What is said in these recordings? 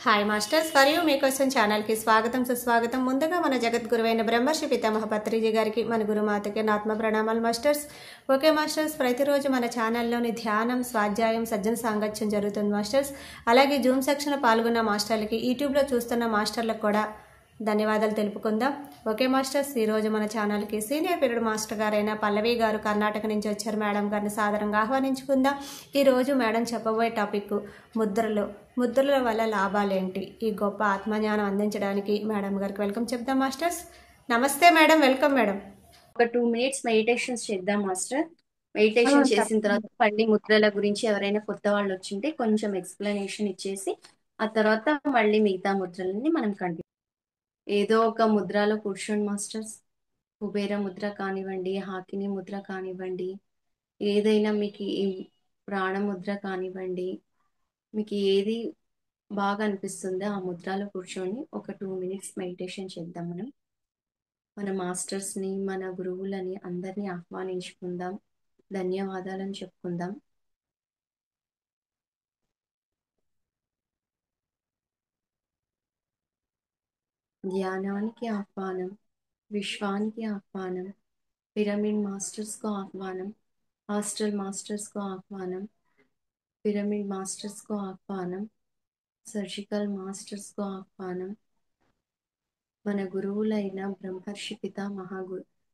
Hi masters, మరియు మీకోసం ఛానల్కి స్వాగతం సుస్వాగతం. ముందుగా మన జగద్గురువైన బ్రహ్మర్షి పితామహ పత్రిజీ గారికి, మన గురుమాతకి ఆత్మ ప్రణామాలు మాస్టర్స్. ఓకే మాస్టర్స్, ప్రతిరోజు మన ఛానల్లోని ధ్యానం, స్వాధ్యాయం, సజ్జన సాంగత్యం జరుగుతుంది మాస్టర్స్. అలాగే జూమ్ సెక్షన్ పాల్గొన్న మాస్టర్లకి, యూట్యూబ్లో చూస్తున్న మాస్టర్లకు కూడా ధన్యవాదాలు తెలుపుకుందాం. ఓకే మాస్టర్స్, ఈరోజు మన ఛానల్కి సీనియర్ పీరియడ్ మాస్టర్ గారైన పల్లవి గారు కర్ణాటక నుంచి వచ్చారు. మేడం గారిని సాదరంగా ఆహ్వానించుకుందాం. ఈరోజు మేడం చెప్పబోయే టాపిక్ ముద్రల వల్ల లాభాలేంటి, ఈ గొప్ప ఆత్మజ్ఞానం అందించడానికి మేడం గారికి వెల్కమ్ చెప్దాం మాస్టర్స్. నమస్తే మేడం, వెల్కమ్ మేడం. ఒక 2 minutes మెడిటేషన్స్ చేద్దాం మాస్టర్. మెడిటేషన్ చేసిన తర్వాత మళ్ళీ ముద్రల గురించి ఎవరైనా కొత్త వాళ్ళు వచ్చింటే కొంచెం ఎక్స్ప్లెనేషన్ ఇచ్చేసి ఆ తర్వాత మళ్ళీ మిగతా ముద్రలని మనం కంటిన్యూ. ఏదో ఒక ముద్రలో కూర్చోండి మాస్టర్స్. కుబేర ముద్ర కానివ్వండి, హాకిని ముద్ర కానివ్వండి, ఏదైనా మీకు ఈ ప్రాణ ముద్ర కానివ్వండి, మీకు ఏది బాగా అనిపిస్తుందో ఆ ముద్రలో కూర్చొని ఒక 2 minutes మెడిటేషన్ చేద్దాం. మన మాస్టర్స్ని, మన గురువులని అందరినీ ఆహ్వానించుకుందాం, ధన్యవాదాలను చెప్పుకుందాం. ధ్యానానికి ఆహ్వానం, విశ్వానికి ఆహ్వానం, పిరమిడ్ మాస్టర్స్కు ఆహ్వానం, హాస్టల్ మాస్టర్స్కు ఆహ్వానం, పిరమిడ్ మాస్టర్స్కు ఆహ్వానం, సర్జికల్ మాస్టర్స్కు ఆహ్వానం, మన గురువులైన బ్రహ్మర్షి పితామహ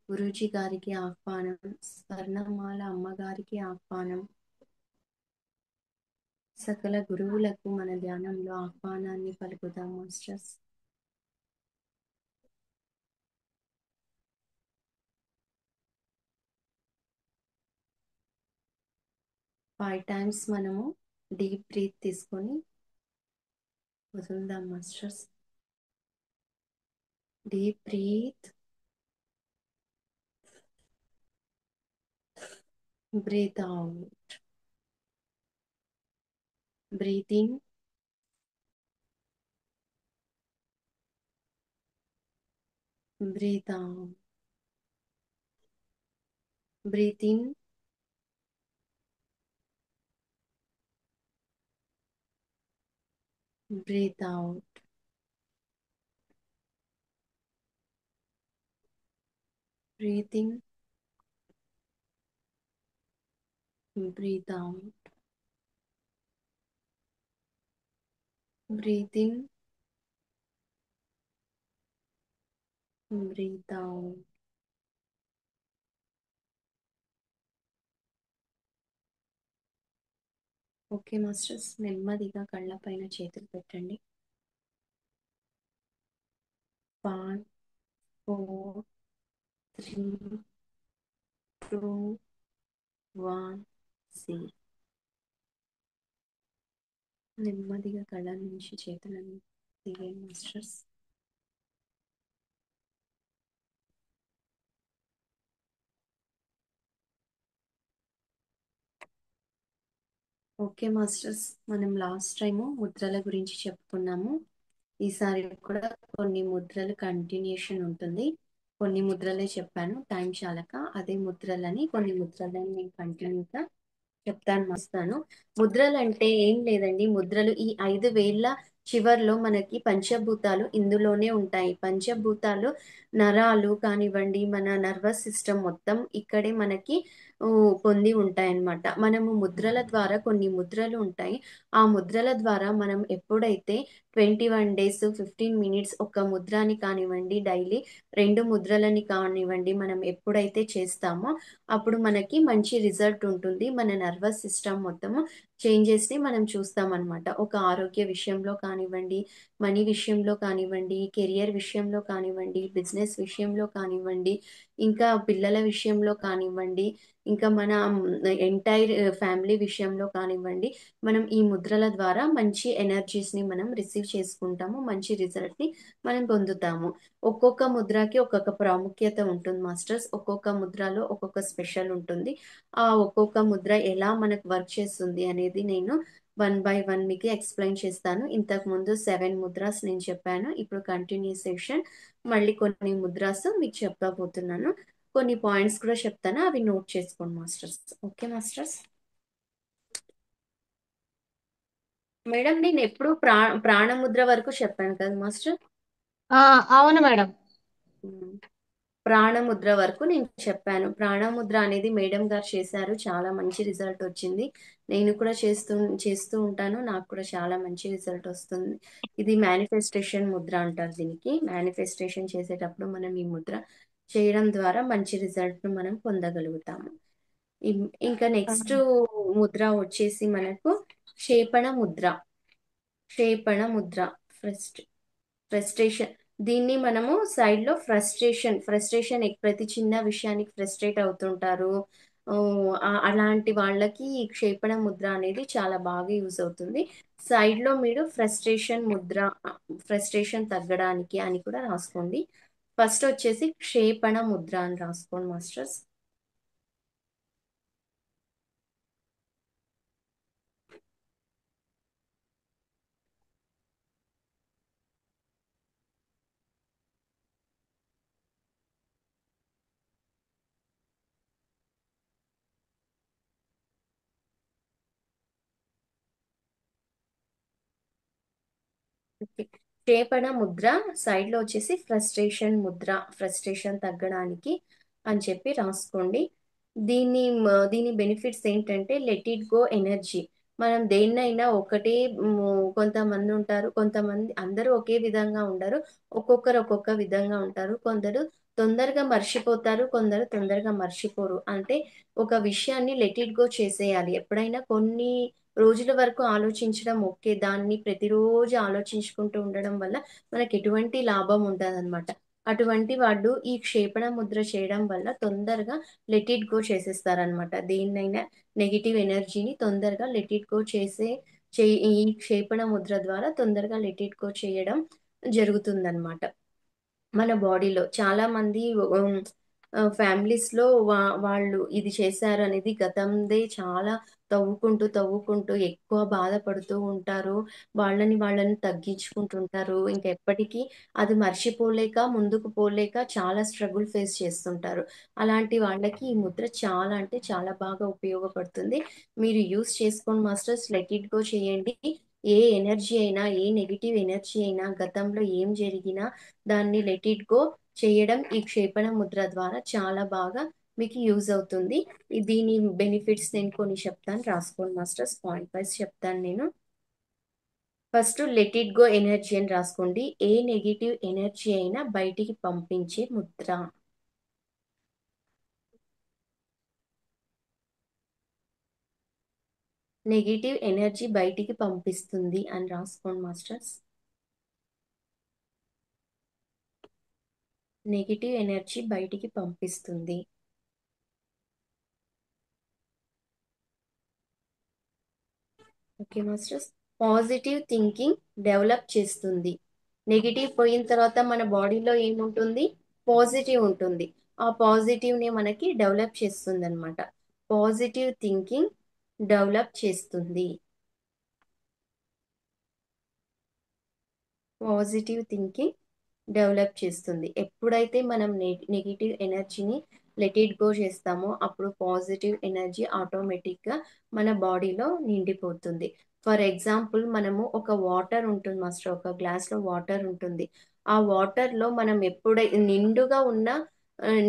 గురూజీ గారికి ఆహ్వానం, స్వర్ణమాల అమ్మగారికి ఆహ్వానం, సకల గురువులకు మన ధ్యానంలో ఆహ్వానాన్ని పలుకుదాం మాస్టర్స్. ఫైవ్ టైమ్స్ మనము డీప్ బ్రీత్ తీసుకొని వదులుదాం masters. Deep breath, breath out, breath in, breath out, breath in, breath out, breath in, breath out, breath in, breath out. Okay masters, నెమ్మదిగా కళ్ళ పైన చేతులు పెట్టండి. 5, 4, 3, 2, 1, సి. నెమ్మదిగా కళ్ళ నుంచి చేతులను తీయండి మాస్టర్స్. ఓకే మాస్టర్స్, మనం లాస్ట్ టైము ముద్రల గురించి చెప్పుకున్నాము. ఈసారి కూడా కొన్ని ముద్రలు కంటిన్యూషన్ ఉంటుంది. కొన్ని ముద్రలే చెప్పాను టైం చాలక, అదే ముద్రలని కొన్ని ముద్రలని నేను కంటిన్యూగా చెప్తాను మాస్తాను. ముద్రలు అంటే ఏం లేదండి, ముద్రలు ఈ 5 వేళ్ళ చివర్లో మనకి పంచభూతాలు ఇందులోనే ఉంటాయి. పంచభూతాలు నరాలు కానివ్వండి, మన నర్వస్ సిస్టమ్ మొత్తం ఇక్కడే మనకి పొంది ఉంటాయన్నమాట. మనము ముద్రల ద్వారా కొన్ని ముద్రలు ఉంటాయి. ఆ ముద్రల ద్వారా మనం ఎప్పుడైతే 21 days 15 minutes ఒక ముద్రని కానివ్వండి, డైలీ 2 ముద్రలని కానివ్వండి, మనం ఎప్పుడైతే చేస్తామో అప్పుడు మనకి మంచి రిజల్ట్ ఉంటుంది. మన నర్వస్ సిస్టమ్ మొత్తము చేంజెస్ని మనం చూస్తామన్నమాట. ఒక ఆరోగ్య విషయంలో కానివ్వండి, మనీ విషయంలో కానివ్వండి, కెరియర్ విషయంలో కానివ్వండి, బిజినెస్ విషయంలో కానివ్వండి, ఇంకా పిల్లల విషయంలో కానివ్వండి, ఇంకా మన ఎంటైర్ ఫ్యామిలీ విషయంలో కానివ్వండి, మనం ఈ ముద్రల ద్వారా మంచి ఎనర్జీస్ని మనం రిసీవ్ చేసుకుంటాము, మంచి రిజల్ట్ని మనం పొందుతాము. ఒక్కొక్క ముద్రకి ఒక్కొక్క ప్రాముఖ్యత ఉంటుంది మాస్టర్స్. ఒక్కొక్క ముద్రలో ఒక్కొక్క స్పెషల్ ఉంటుంది. ఆ ఒక్కొక్క ముద్ర ఎలా మనకు వర్క్ చేస్తుంది అనేది నేను 1 by 1 మీకు ఎక్స్ప్లెయిన్ చేస్తాను. ఇంతకు ముందు 7 ముద్రాస్ నేను చెప్పాను. ఇప్పుడు కంటిన్యూసేషన్ మళ్ళీ కొన్ని ముద్రాస్ మీకు చెప్పబోతున్నాను. కొన్ని పాయింట్స్ కూడా చెప్తాను, అవి నోట్ చేసుకోండి మాస్టర్స్. Okay masters. మేడం నేను ఎప్పుడు ప్రాణముద్ర వరకు చెప్పాను కదా మాస్టర్. ఆ, అవును మేడం. ఉమ్. ప్రాణముద్ర వరకు నేను చెప్పాను. ప్రాణముద్ర అనేది మేడం గారు చేశారు, చాలా మంచి రిజల్ట్ వచ్చింది. నేను కూడా చేస్తూ ఉంటాను, నాకు కూడా చాలా మంచి రిజల్ట్ వస్తుంది. ఇది మేనిఫెస్టేషన్ ముద్ర అంటారు దీనికి. మేనిఫెస్టేషన్ చేసేటప్పుడు మనం ఈ ముద్ర చేయడం ద్వారా మంచి రిజల్ట్ ను మనం పొందగలుగుతాము. ఇంకా ఆ, నెక్స్ట్ ముద్ర వచ్చేసి మనకు క్షేపణ ముద్ర. క్షేపణ ముద్ర. ఫ్రస్ట్ ఫ్రస్ట్రేషన్. దీన్ని మనము సైడ్ లో ఫ్రస్ట్రేషన్ ప్రతి చిన్న విషయానికి ఫ్రస్ట్రేట్ అవుతుంటారు. ఆ, అలాంటి వాళ్ళకి ఈ క్షేపణ ముద్ర అనేది చాలా బాగా యూజ్ అవుతుంది. సైడ్ లో మీరు ఫ్రస్ట్రేషన్ ముద్ర, ఫ్రస్ట్రేషన్ తగ్గడానికి అని కూడా రాసుకోండి. ఫస్ట్ వచ్చేసి క్షేపణ ముద్ర అని రాసుకోండి మాస్టర్స్. ఓకే. క్షేపణ ముద్ర సైడ్ లో వచ్చేసి ఫ్రస్ట్రేషన్ ముద్ర, ఫ్రస్ట్రేషన్ తగ్గడానికి అని చెప్పి రాసుకోండి. దీని బెనిఫిట్స్ ఏంటంటే లెట్ ఇట్ గో ఎనర్జీ. మనం దేన్నైనా ఒకటే, కొంతమంది ఉంటారు, కొంతమంది అందరూ ఒకే విధంగా ఉండరు, ఒక్కొక్కరు ఒక్కొక్క విధంగా ఉంటారు. కొందరు తొందరగా మర్చిపోతారు, కొందరు తొందరగా మర్చిపోరు. అంటే ఒక విషయాన్ని లెట్ ఇట్ గో చేసేయాలి. ఎప్పుడైనా కొన్ని రోజుల వరకు ఆలోచించడం ఓకే, దాన్ని ప్రతిరోజు ఆలోచించుకుంటూ ఉండడం వల్ల మనకి ఎటువంటి లాభం ఉండదన్నమాట. అటువంటి వాళ్ళు ఈ క్షేపణ ముద్ర చేయడం వల్ల తొందరగా లెట్ ఇట్ గో చేసేస్తారనమాట. దేన్నైనా నెగిటివ్ ఎనర్జీని తొందరగా లెట్ ఇట్ గో ఈ క్షేపణ ముద్ర ద్వారా తొందరగా లెట్ ఇట్ గో చేయడం జరుగుతుందన్నమాట. మన బాడీలో చాలా మంది ఫ్యామిలీస్ లో వాళ్ళు ఇది చేశారు అనేది గతందే చాలా తవ్వుకుంటూ ఎక్కువ బాధపడుతూ ఉంటారు. వాళ్ళని తగ్గించుకుంటుంటారు. ఇంకా ఎప్పటికీ అది మర్చిపోలేక ముందుకు పోలేక చాలా స్ట్రగుల్ ఫేస్ చేస్తుంటారు. అలాంటి వాళ్ళకి ఈ ముద్ర చాలా అంటే చాలా బాగా ఉపయోగపడుతుంది. మీరు యూస్ చేసుకోండి మాస్టర్స్. లెట్ ఇట్ గో చేయండి. ఏ ఎనర్జీ అయినా, ఏ నెగిటివ్ ఎనర్జీ అయినా, గతంలో ఏం జరిగినా దాన్ని లెట్ ఇట్ గో చేయడం ఈ క్షేపణ ముద్ర ద్వారా చాలా బాగా మీకు యూజ్ అవుతుంది. దీని బెనిఫిట్స్ నేను కొన్ని చెప్తాను, రాసుకోండి మాస్టర్స్. పాయింట్ వైజ్ చెప్తాను నేను. First let it go energy అని రాసుకోండి. ఏ నెగిటివ్ ఎనర్జీ అయినా బయటికి పంపించే ముద్ర. నెగిటివ్ ఎనర్జీ బయటికి పంపిస్తుంది అని రాసుకోండి మాస్టర్స్. నెగిటివ్ ఎనర్జీ బయటికి పంపిస్తుంది. Okay masters. Positive thinking develop చేస్తుంది. నెగిటివ్ పోయిన తర్వాత మన బాడీలో ఏముంటుంది? పాజిటివ్ ఉంటుంది. ఆ పాజిటివ్ ని మనకి డెవలప్ చేస్తుంది అనమాట. పాజిటివ్ థింకింగ్ డెవలప్ చేస్తుంది. పాజిటివ్ థింకింగ్ డెవలప్ చేస్తుంది. ఎప్పుడైతే మనం నెగిటివ్ ఎనర్జీని లెట్ ఇట్ గో చేస్తామో అప్పుడు పాజిటివ్ ఎనర్జీ ఆటోమేటిక్గా మన బాడీలో నిండిపోతుంది. ఫర్ ఎగ్జాంపుల్ మనము ఒక వాటర్ ఉంటుంది మాస్టర్, ఒక గ్లాస్లో వాటర్ ఉంటుంది. ఆ వాటర్లో మనం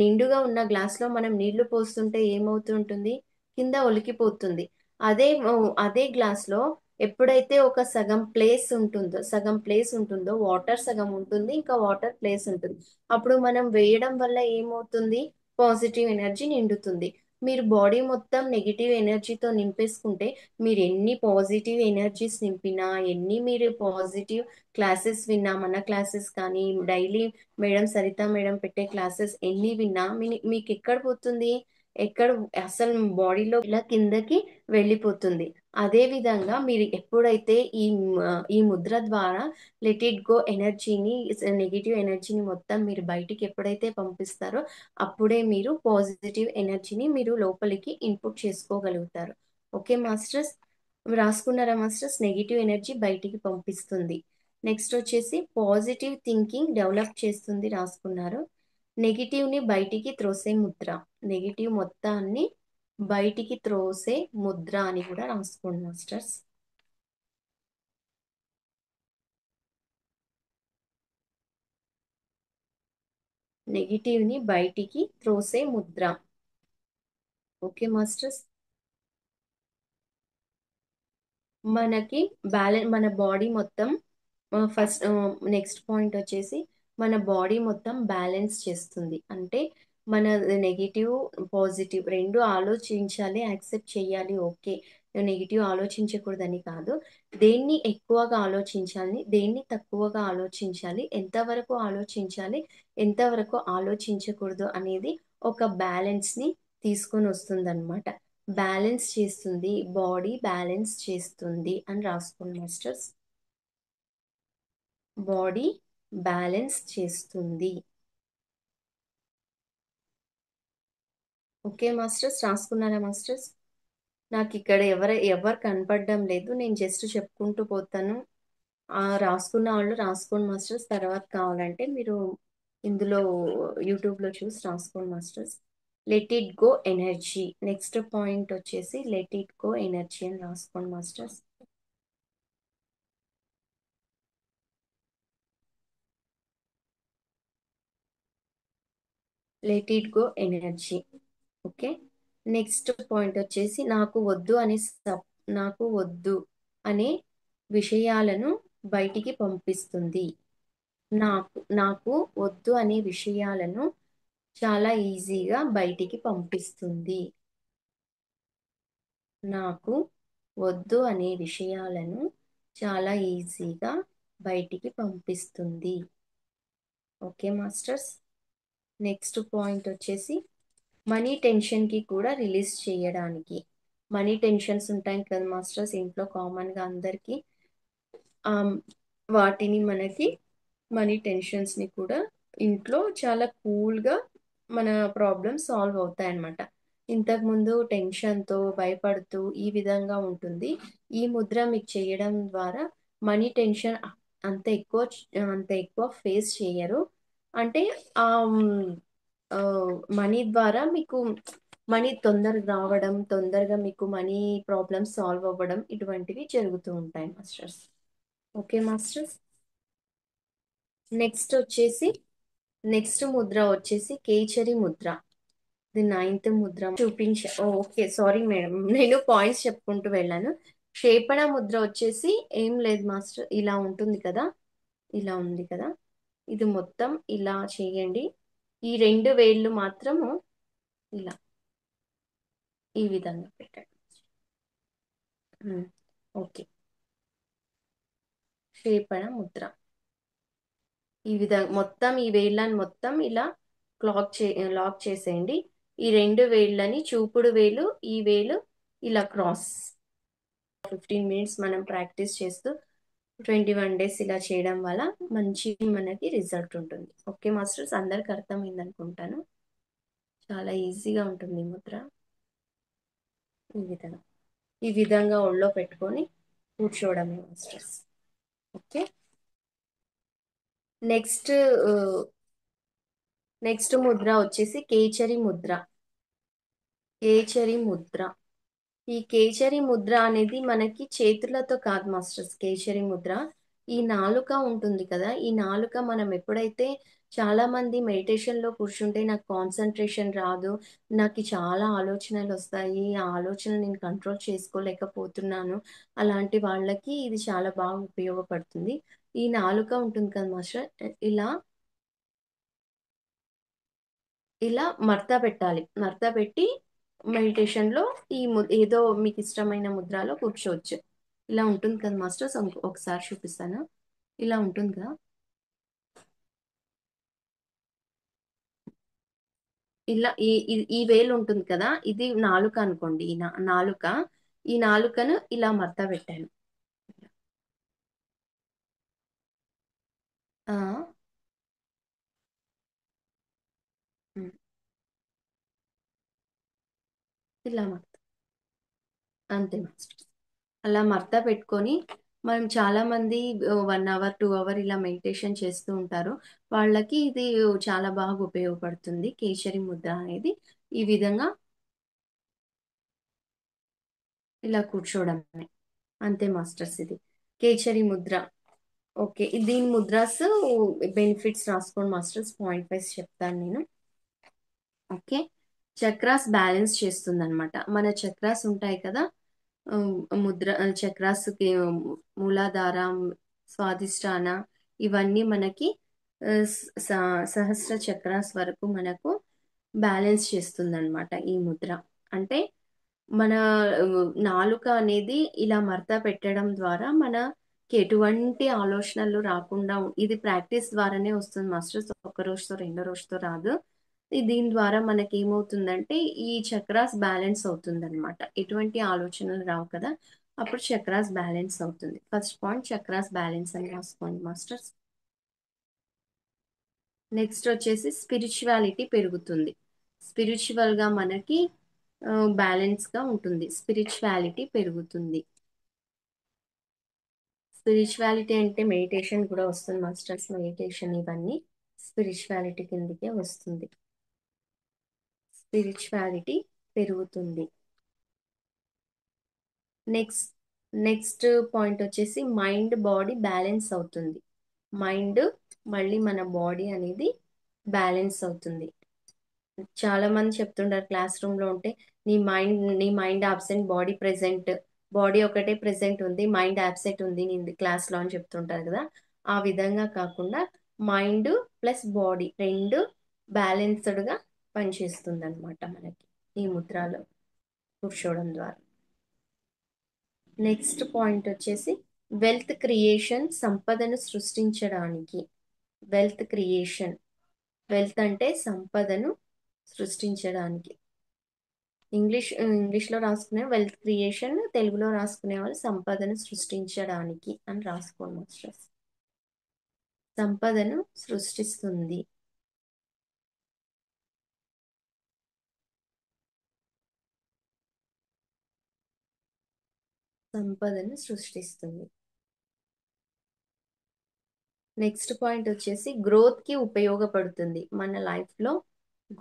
నిండుగా ఉన్న గ్లాస్లో మనం నీళ్లు పోస్తుంటే ఏమవుతుంటుంది? కింద ఒలికిపోతుంది. అదే గ్లాస్లో ఎప్పుడైతే ఒక సగం ప్లేస్ ఉంటుందో వాటర్ సగం ఉంటుంది, ఇంకా వాటర్ ప్లేస్ ఉంటుంది. అప్పుడు మనం వేయడం వల్ల ఏమవుతుంది? పాజిటివ్ ఎనర్జీ నిండుతుంది. మీరు బాడీ మొత్తం నెగిటివ్ ఎనర్జీతో నింపేసుకుంటే మీరు ఎన్ని పాజిటివ్ ఎనర్జీస్ నింపినా, ఎన్ని మీరు పాజిటివ్ క్లాసెస్ విన్నా, మన క్లాసెస్ కానీ డైలీ మేడం సరిత మేడం పెట్టే క్లాసెస్ ఎన్ని విన్నా మీకు ఎక్కడ పోతుంది? ఎక్కడ అసలు బాడీలో ఇలా కిందకి వెళ్ళిపోతుంది. అదే విధంగా మీరు ఎప్పుడైతే ఈ ముద్ర ద్వారా లెట్ ఇట్ గో ఎనర్జీని, నెగిటివ్ ఎనర్జీని మొత్తం మీరు బయటికి ఎప్పుడైతే పంపిస్తారో అప్పుడే మీరు పాజిటివ్ ఎనర్జీని మీరు లోపలికి ఇన్పుట్ చేసుకోగలుగుతారు. ఓకే మాస్టర్స్, రాసుకున్నారా మాస్టర్స్? నెగిటివ్ ఎనర్జీ బయటికి పంపిస్తుంది. నెక్స్ట్ వచ్చేసి పాజిటివ్ థింకింగ్ డెవలప్ చేస్తుంది, రాసుకున్నారు. నెగిటివ్ ని బయటికి త్రోసే ముద్ర. నెగిటివ్ మొత్తాన్ని బయటికి త్రోసే ముద్ర అని కూడా రాసుకోండి మాస్టర్స్. నెగిటివ్ ని బయటికి త్రోసే ముద్ర. Okay masters. మనకి మన బాడీ మొత్తం ఫస్ట్ నెక్స్ట్ పాయింట్ వచ్చేసి మన బాడీ మొత్తం బ్యాలెన్స్ చేస్తుంది. అంటే మన నెగిటివ్ పాజిటివ్ రెండు ఆలోచించాలి, యాక్సెప్ట్ చేయాలి. ఓకే, నెగిటివ్ ఆలోచించకూడదని కాదు, దేన్ని ఎక్కువగా ఆలోచించాలి, దేన్ని తక్కువగా ఆలోచించాలి, ఎంతవరకు ఆలోచించాలి, ఎంతవరకు ఆలోచించకూడదు అనేది ఒక బ్యాలెన్స్ని తీసుకొని వస్తుంది. బ్యాలెన్స్ చేస్తుంది, బాడీ బ్యాలెన్స్ చేస్తుంది అని రాసుకోండి మాస్టర్స్. బాడీ బ్యాలెన్స్ చేస్తుంది. ఓకే మాస్టర్స్, రాసుకున్నారా మాస్టర్స్? నాకు ఇక్కడ ఎవరు కనపడడం లేదు, నేను జస్ట్ చెప్పుకుంటూ పోతాను. రాసుకున్న వాళ్ళు రాసుకోండి మాస్టర్స్. తర్వాత కావాలంటే మీరు ఇందులో యూట్యూబ్లో చూసి రాసుకోండి masters. Let it go energy. Next point వచ్చేసి లెట్ ఇట్ గో ఎనర్జీ అని రాసుకోండి masters. Let it go energy. Okay. Next point వచ్చేసి నాకు వద్దు అనే విషయాలను బయటికి పంపిస్తుంది. నాకు వద్దు అనే విషయాలను చాలా ఈజీగా బయటికి పంపిస్తుంది. నాకు వద్దు అనే విషయాలను చాలా ఈజీగా బయటికి పంపిస్తుంది. Okay masters. నెక్స్ట్ పాయింట్ వచ్చేసి మనీ టెన్షన్కి కూడా రిలీజ్ చేయడానికి. మనీ టెన్షన్స్ ఉంటాయి కదా మాస్టర్స్ ఇంట్లో కామన్గా అందరికీ. వాటిని మనీ టెన్షన్స్ని కూడా ఇంట్లో చాలా కూల్గా మన ప్రాబ్లమ్ సాల్వ్ అవుతాయి అన్నమాట. ఇంతకుముందు టెన్షన్తో భయపడుతూ ఈ విధంగా ఉంటుంది. ఈ ముద్ర మీకు చేయడం ద్వారా మనీ టెన్షన్ అంత ఎక్కువ ఫేస్ చేయరు. అంటే ఆ మనీ ద్వారా మీకు మనీ తొందరగా రావడం, తొందరగా మీకు మనీ ప్రాబ్లమ్స్ సాల్వ్ అవ్వడం ఇటువంటివి జరుగుతూ ఉంటాయి masters. Okay masters. Next Mudra వచ్చేసి కేచరి ముద్ర. ఇది 9th Mudra okay, sorry madam, నేను పాయింట్స్ చెప్పుకుంటూ వెళ్ళాను. క్షేపణ ముద్ర వచ్చేసి ఏం లేదు మాస్టర్, ఇలా ఉంటుంది కదా, ఇలా ఉంది కదా, ఇది మొత్తం ఇలా చేయండి. ఈ 2 వేళ్ళు మాత్రము ఇలా ఈ విధంగా పెట్టండి. ఓకే. క్షేపణ ముద్ర ఈ విధంగా మొత్తం ఈ వేళ్ళని మొత్తం ఇలా లాక్ చేసేయండి. ఈ 2 వేళ్ళని చూపుడు వేలు, ఈ వేలు ఇలా క్రాస్. 15 మినిట్స్ మనం ప్రాక్టీస్ చేస్తూ 21 డేస్ ఇలా చేయడం వల్ల మంచి మనకి రిజల్ట్ ఉంటుంది. ఓకే మాస్టర్స్, అందరికి అర్థమైంది అనుకుంటాను. చాలా ఈజీగా ఉంటుంది ఈ ముద్ర. ఈ విధంగా ఒళ్ళో పెట్టుకొని కూర్చోవడమే మాస్టర్స్. ఓకే. నెక్స్ట్ ముద్ర వచ్చేసి కేచరి ముద్ర. కేచరి ముద్ర ఈ కేచరి ముద్ర అనేది మనకి చేతులతో కాదు మాస్టర్స్. కేచరి ముద్ర ఈ నాలుక ఉంటుంది కదా, ఈ నాలుక మనం ఎప్పుడైతే చాలా మంది మెడిటేషన్లో కూర్చుంటే నాకు కాన్సన్ట్రేషన్ రాదు, నాకు చాలా ఆలోచనలు వస్తాయి, ఆ ఆలోచనలు నేను కంట్రోల్ చేసుకోలేకపోతున్నాను, అలాంటి వాళ్ళకి ఇది చాలా బాగా ఉపయోగపడుతుంది. ఈ నాలుక ఉంటుంది కదా మాస్టర్, ఇలా మడత పెట్టాలి. మడత పెట్టి మెడిటేషన్లో ఏదో మీకు ఇష్టమైన ముద్రలో కూర్చోవచ్చు. ఇలా ఉంటుంది కదా మాస్టర్స్, ఒకసారి చూపిస్తాను. ఇలా ఉంటుంది కదా, ఇలా ఈ వేలు ఉంటుంది కదా, ఇది నాలుక అనుకోండి. ఈ నాలుకను ఇలా మడత పెట్టాను. ఆ, ఉమ్, ఇలా అంతే మాస్టర్స్. అలా మడత పెట్టుకొని మనం చాలా మంది 1 అవర్ 2 అవర్ ఇలా మెడిటేషన్ చేస్తూ ఉంటారు. వాళ్ళకి ఇది చాలా బాగా ఉపయోగపడుతుంది. కేసరి ముద్ర అనేది ఈ విధంగా ఇలా కూర్చోవడమే. అంతే మాస్టర్స్, ఇది కేసరి ముద్ర. ఓకే, దీని ముద్రాస్ బెనిఫిట్స్ రాసుకోండి మాస్టర్స్. పాయింట్ వైజ్ చెప్తాను నేను. ఓకే, చక్రాస్ బ్యాలెన్స్ చేస్తుంది అనమాట. మన చక్రాస్ ఉంటాయి కదా, ముద్ర చక్రాస్ మూలాధార, స్వాదిష్టాన, ఇవన్నీ మనకి సహస్ర చక్రాస్ వరకు మనకు బ్యాలెన్స్ చేస్తుంది అనమాట ఈ ముద్ర. అంటే మన నాలుక అనేది ఇలా మడత పెట్టడం ద్వారా మనకి ఎటువంటి ఆలోచనలు రాకుండా ఇది ప్రాక్టీస్ ద్వారానే వస్తుంది మాస్టర్స్. ఒక రోజుతో రెండో రోజుతో రాదు. దీని ద్వారా మనకి ఏమవుతుందంటే ఈ చక్రాస్ బ్యాలెన్స్ అవుతుంది అనమాట. ఎటువంటి ఆలోచనలు రావు కదా, అప్పుడు చక్రాస్ బ్యాలెన్స్ అవుతుంది. ఫస్ట్ పాయింట్ చక్రాస్ బ్యాలెన్స్ అని రాసుకోండి మాస్టర్స్. నెక్స్ట్ వచ్చేసి స్పిరిచువాలిటీ పెరుగుతుంది. స్పిరిచువల్ గా మనకి బ్యాలెన్స్ గా ఉంటుంది. స్పిరిచువాలిటీ పెరుగుతుంది. స్పిరిచువాలిటీ అంటే మెడిటేషన్ కూడా వస్తుంది మాస్టర్స్. మెడిటేషన్ ఇవన్నీ స్పిరిచువాలిటీ కిందకే వస్తుంది. స్పిరిచువాలిటీ పెరుగుతుంది. నెక్స్ట్ నెక్స్ట్ పాయింట్ వచ్చేసి మైండ్ బాడీ బ్యాలెన్స్ అవుతుంది. మైండ్ మళ్ళీ మన బాడీ అనేది బ్యాలెన్స్ అవుతుంది. చాలా మంది చెప్తుంటారు క్లాస్ రూమ్ లో ఉంటే, నీ mind absent, body present. Body ఒకటే ప్రెసెంట్ ఉంది, మైండ్ అబ్సెంట్ ఉంది నీ క్లాస్ లో అని చెప్తుంటారు కదా. ఆ విధంగా కాకుండా మైండ్ ప్లస్ బాడీ రెండు బ్యాలెన్స్డ్ గా పనిచేస్తుంది అనమాట మనకి ఈ ముద్రలో కూర్చోవడం ద్వారా. నెక్స్ట్ పాయింట్ వచ్చేసి వెల్త్ క్రియేషన్, సంపదను సృష్టించడానికి. వెల్త్ క్రియేషన్, వెల్త్ అంటే సంపదను సృష్టించడానికి. ఇంగ్లీష్లో రాసుకునే వెల్త్ క్రియేషన్, తెలుగులో రాసుకునే వాళ్ళు సంపదను సృష్టించడానికి అని రాసుకోండి మాస్టర్స్. సంపదను సృష్టిస్తుంది. సంపదను సృష్టిస్తుంది. నెక్స్ట్ పాయింట్ వచ్చేసి గ్రోత్ కి ఉపయోగపడుతుంది. మన లైఫ్ లో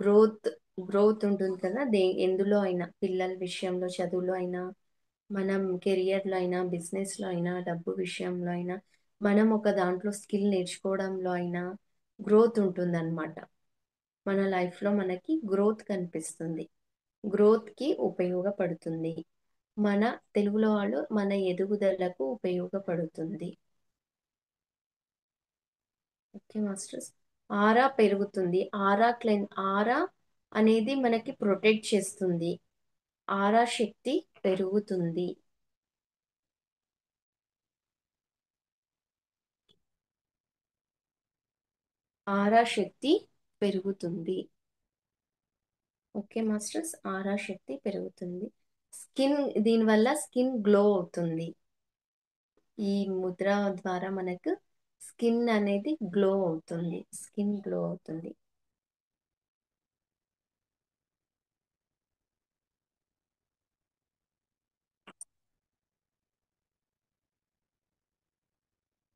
గ్రోత్ గ్రోత్ ఉంటుంది కదా, ఎందులో అయినా, పిల్లల విషయంలో, చదువులో అయినా, మనం కెరియర్లో అయినా, బిజినెస్లో అయినా, డబ్బు విషయంలో అయినా, మనం ఒక దాంట్లో స్కిల్ నేర్చుకోవడంలో అయినా గ్రోత్ ఉంటుందన్నమాట. మన లైఫ్లో మనకి గ్రోత్ కనిపిస్తుంది. గ్రోత్కి ఉపయోగపడుతుంది. మన తెలుగులో వాళ్ళు మన ఎదుగుదలకు ఉపయోగపడుతుంది. Okay masters. ఆరా పెరుగుతుంది. ఆరా అనేది మనకి ప్రొటెక్ట్ చేస్తుంది. ఆరా శక్తి పెరుగుతుంది. ఆరా శక్తి పెరుగుతుంది. ఓకే మాస్టర్స్, ఆరా శక్తి పెరుగుతుంది. స్కిన్, దీనివల్ల స్కిన్ గ్లో అవుతుంది. ఈ ముద్ర ద్వారా మనకు స్కిన్ అనేది గ్లో అవుతుంది. స్కిన్ గ్లో అవుతుంది.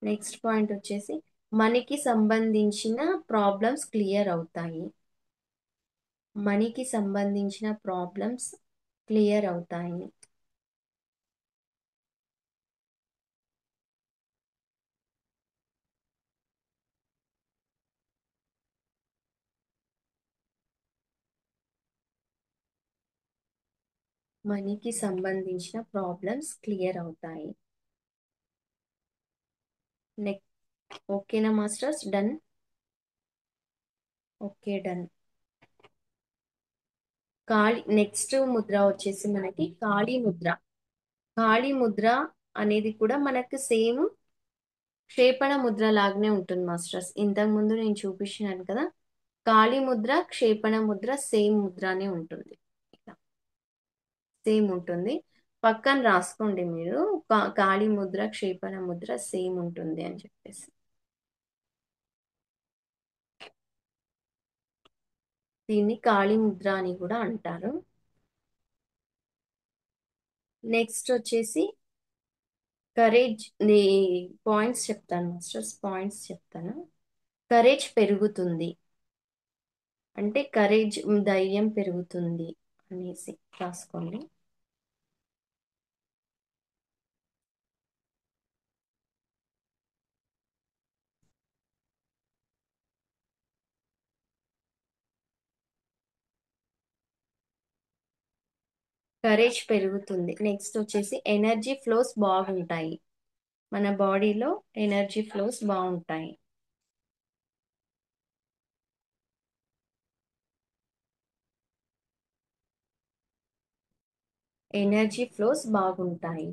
నెక్స్ట్ పాయింట్ వచ్చేసి మనీకి సంబంధించిన ప్రాబ్లమ్స్ క్లియర్ అవుతాయి. మనీకి సంబంధించిన ప్రాబ్లమ్స్ క్లియర్ అవుతాయి. మనీకి సంబంధించిన ప్రాబ్లమ్స్ క్లియర్ అవుతాయి. నెక్స్ట్, ఓకేనా masters? Done. Okay, done. Next Mudra వచ్చేసి మనకి కాళీ ముద్ర. కాళీ ముద్ర అనేది కూడా మనకు సేమ్ క్షేపణ ముద్ర లాగానే ఉంటుంది మాస్టర్స్. ఇంతకు ముందు నేను చూపించినాను కదా, కాళీ ముద్ర, క్షేపణ ముద్ర సేమ్ ముద్రనే ఉంటుంది. సేమ్ ఉంటుంది. పక్కన రాసుకోండి మీరు, కాళీ ముద్ర, క్షేపణ ముద్ర సేమ్ ఉంటుంది అని చెప్పేసి. దీన్ని కాళీ ముద్ర అని కూడా అంటారు. నెక్స్ట్ వచ్చేసి కరేజ్. పాయింట్స్ చెప్తాను మాస్టర్స్, పాయింట్స్ చెప్తాను. కరేజ్ పెరుగుతుంది అంటే కరేజ్, ధైర్యం పెరుగుతుంది అనేసి రాసుకోండి. కరేజ్ పెరుగుతుంది. నెక్స్ట్ వచ్చేసి ఎనర్జీ ఫ్లోస్ బాగుంటాయి. మన బాడీలో ఎనర్జీ ఫ్లోస్ బాగుంటాయి. ఎనర్జీ ఫ్లోస్ బాగుంటాయి.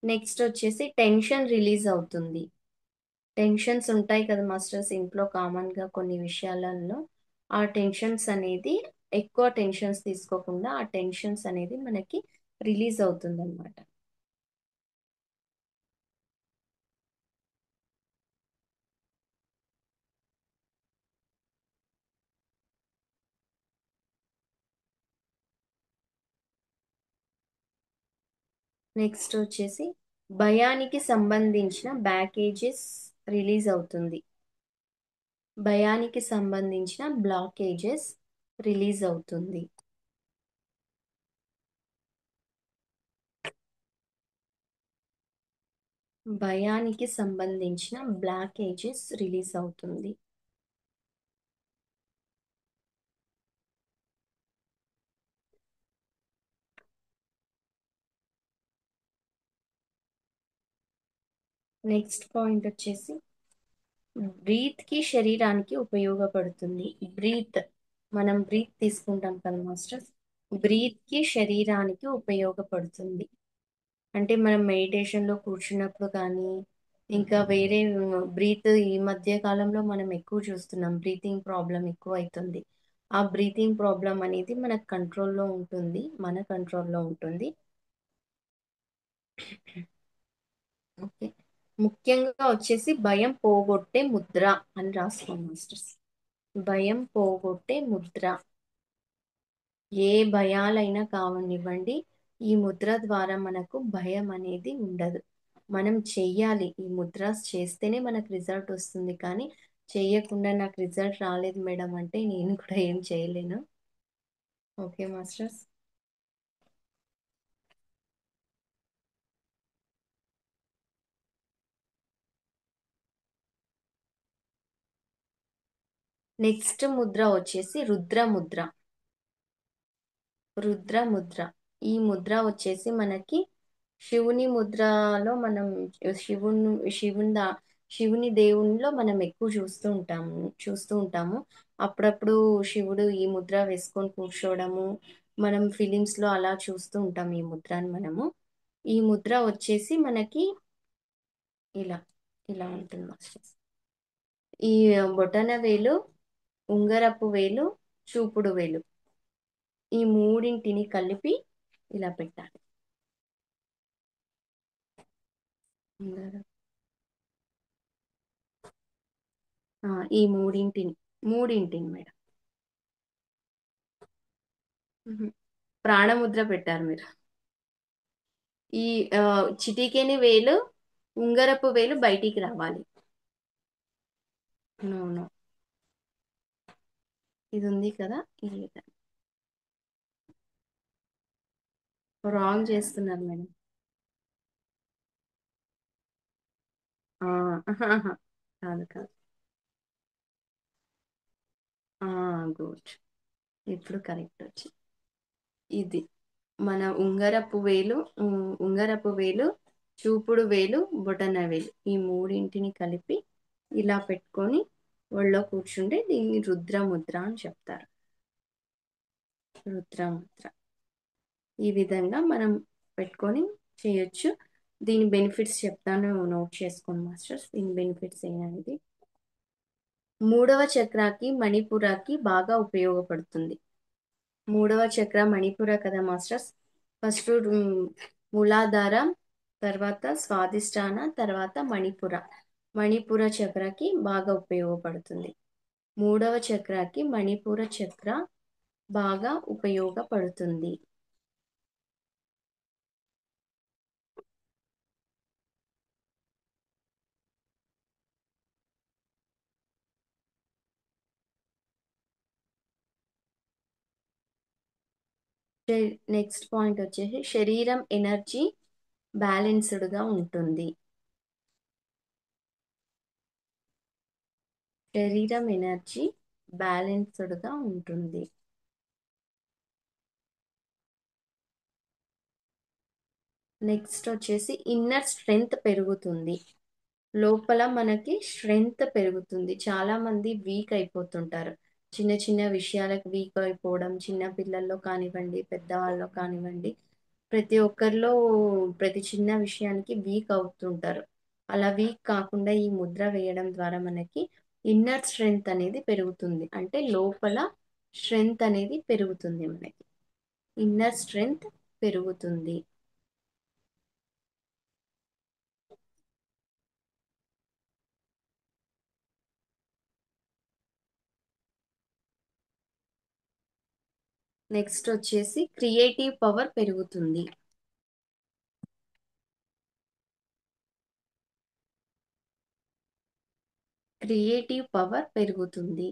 నెక్స్ట్ వచ్చేసి టెన్షన్ రిలీజ్ అవుతుంది. టెన్షన్స్ ఉంటాయి కదా మాస్టర్స్, ఇంట్లో కామన్ గా కొన్ని విషయాలలో ఆ టెన్షన్స్ అనేది, ఎక్కువ టెన్షన్స్ తీసుకోకుండా ఆ టెన్షన్స్ అనేది మనకి రిలీజ్ అవుతుంది అనమాట. నెక్స్ట్ వచ్చేసి భయానికి సంబంధించిన బ్యాకేజెస్ రిలీజ్ అవుతుంది. భయానికి సంబంధించిన బ్లాకేజెస్ రిలీజ్ అవుతుంది. భయానికి సంబంధించిన బ్లాకేజెస్ రిలీజ్ అవుతుంది. నెక్స్ట్ పాయింట్ వచ్చేసి బ్రీత్ కి శరీరానికి ఉపయోగపడుతుంది. బ్రీత్, మనం బ్రీత్ తీసుకుంటాం కదా మాస్టర్స్, బ్రీత్ కి శరీరానికి ఉపయోగపడుతుంది. అంటే మనం మెడిటేషన్ లో కూర్చున్నప్పుడు కానీ, ఇంకా వేరే బ్రీత్, ఈ మధ్య కాలంలో మనం ఎక్కువ చూస్తున్నాం బ్రీతింగ్ ప్రాబ్లం ఎక్కువ అవుతుంది. ఆ బ్రీతింగ్ ప్రాబ్లం అనేది మన కంట్రోల్లో ఉంటుంది, మన కంట్రోల్లో ఉంటుంది. ఓకే. ముఖ్యంగా వచ్చేసి భయం పోగొట్టే ముద్ర అని రాసుకోండి మాస్టర్స్. భయం పోగొట్టే ముద్ర. ఏ భయాలైనా కావనివ్వండి, ఈ ముద్ర ద్వారా మనకు భయం అనేది ఉండదు. మనం చెయ్యాలి, ఈ ముద్రాస్ చేస్తేనే మనకు రిజల్ట్ వస్తుంది. కానీ చెయ్యకుండా నాకు రిజల్ట్ రాలేదు మేడం అంటే నేను కూడా ఏం చేయలేను. Okay masters. నెక్స్ట్ ముద్ర వచ్చేసి రుద్ర ముద్ర. రుద్ర ముద్ర, ఈ ముద్ర వచ్చేసి మనకి శివుని ముద్రలో మనం శివుని శివుని దా శివుని దేవునిలో మనం ఎక్కువ చూస్తూ ఉంటాము. అప్పుడప్పుడు శివుడు ఈ ముద్ర వేసుకొని కూర్చోవడము, మనం ఫిలిమ్స్ లో అలా చూస్తూ ఉంటాం ఈ ముద్రని మనము. ఈ ముద్ర వచ్చేసి మనకి ఇలా ఇలా ఉంటుంది మాస్టర్స్. ఈ బొటన వేలు, ఉంగరపు వేలు, చూపుడు వేలు, ఈ మూడింటిని కలిపి ఇలా పెట్టాలి. ఉంగరం. ఈ మూడింటిని మేడం. మ్మ్. ప్రాణముద్ర పెట్టారు మీరు. ఈ ఆ, చిటికెని వేలు, ఉంగరపు వేలు బయటికి రావాలి. నో, ఇది ఉంది కదా, ఇది రాంగ్ చేస్తున్నారు మేడం. ఆ, ఆహాహా. కాదు కాదు. గుడ్. ఇప్పుడు కరెక్ట్ వచ్చి ఇది మన ఉంగరపు వేలు, చూపుడు వేలు, బొటన వేలు, ఈ మూడింటిని కలిపి ఇలా పెట్టుకొని ఒళ్ళో కూర్చుంటే దీన్ని రుద్రముద్ర అని చెప్తారు. రుద్రముద్ర ఈ విధంగా మనం పెట్టుకొని చేయొచ్చు. దీని బెనిఫిట్స్ చెప్తాను, నోట్ చేసుకోండి మాస్టర్స్. దీని బెనిఫిట్స్ ఏంటనేది, మూడవ చక్రాకి మణిపురాకి బాగా ఉపయోగపడుతుంది. మూడవ చక్ర మణిపుర కదా మాస్టర్స్. ఫస్ట్ మూలాధారం, తర్వాత స్వాదిష్టాన, తర్వాత మణిపుర. మణిపుర చక్రకి బాగా ఉపయోగపడుతుంది. మూడవ చక్రకి మణిపుర చక్ర బాగా ఉపయోగపడుతుంది. నెక్స్ట్ పాయింట్ వచ్చేసి శరీరం ఎనర్జీ బ్యాలెన్స్డ్గా ఉంటుంది. శరీరం ఎనర్జీ బ్యాలెన్స్డ్గా ఉంటుంది. నెక్స్ట్ వచ్చేసి ఇన్నర్ స్ట్రెంగ్త్ పెరుగుతుంది. లోపల మనకి స్ట్రెంగ్త్ పెరుగుతుంది. చాలా మంది వీక్ అయిపోతుంటారు. చిన్న చిన్న విషయాలకు వీక్ అయిపోవడం, చిన్న పిల్లల్లో కానివ్వండి, పెద్దవాళ్ళలో కానివ్వండి, ప్రతి ఒక్కరిలో ప్రతి చిన్న విషయానికి వీక్ అవుతుంటారు. అలా వీక్ కాకుండా ఈ ముద్ర వేయడం ద్వారా మనకి ఇన్నర్ స్ట్రెంగ్త్ అనేది పెరుగుతుంది. అంటే లోపల స్ట్రెంగ్త్ అనేది పెరుగుతుంది మనకి. ఇన్నర్ స్ట్రెంగ్త్ పెరుగుతుంది. నెక్స్ట్ వచ్చేసి క్రియేటివ్ పవర్ పెరుగుతుంది. క్రియేటివ్ పవర్ పెరుగుతుంది.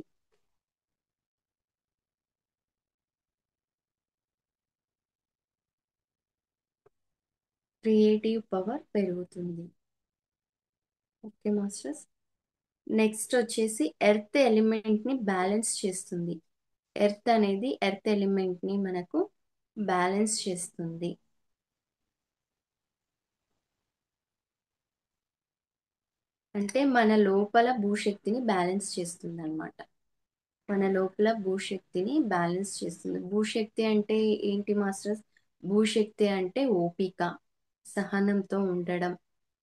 క్రియేటివ్ పవర్ పెరుగుతుంది. Okay masters. నెక్స్ట్ వచ్చేసి ఎర్త్ ఎలిమెంట్ ని బ్యాలెన్స్ చేస్తుంది. ఎర్త్ ఎలిమెంట్ ని మనకు బ్యాలెన్స్ చేస్తుంది. అంటే మన లోపల భూశక్తిని బ్యాలెన్స్ చేస్తుంది అన్నమాట. మన లోపల భూశక్తిని బ్యాలెన్స్ చేస్తుంది. భూశక్తి అంటే ఏంటి మాస్టర్స్? భూశక్తి అంటే ఓపిక, సహనంతో ఉండడం.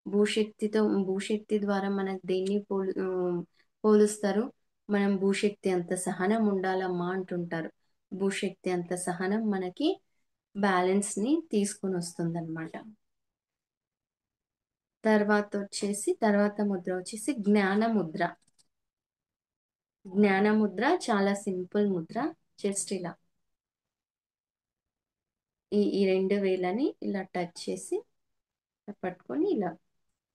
భూశక్తి ద్వారా మనకు దేన్ని పోలుస్తారు? మనం భూశక్తి అంత సహనం ఉండాలమ్మా అంటుంటారు. భూశక్తి అంత సహనం మనకి బ్యాలెన్స్ ని తీసుకొని వస్తుంది అనమాట. తర్వాత ముద్ర వచ్చేసి జ్ఞాన ముద్ర. జ్ఞాన ముద్ర చాలా సింపుల్ ముద్ర. జస్ట్ ఇలా ఈ రెండు వేలని ఇలా టచ్ చేసి పట్టుకొని ఇలా,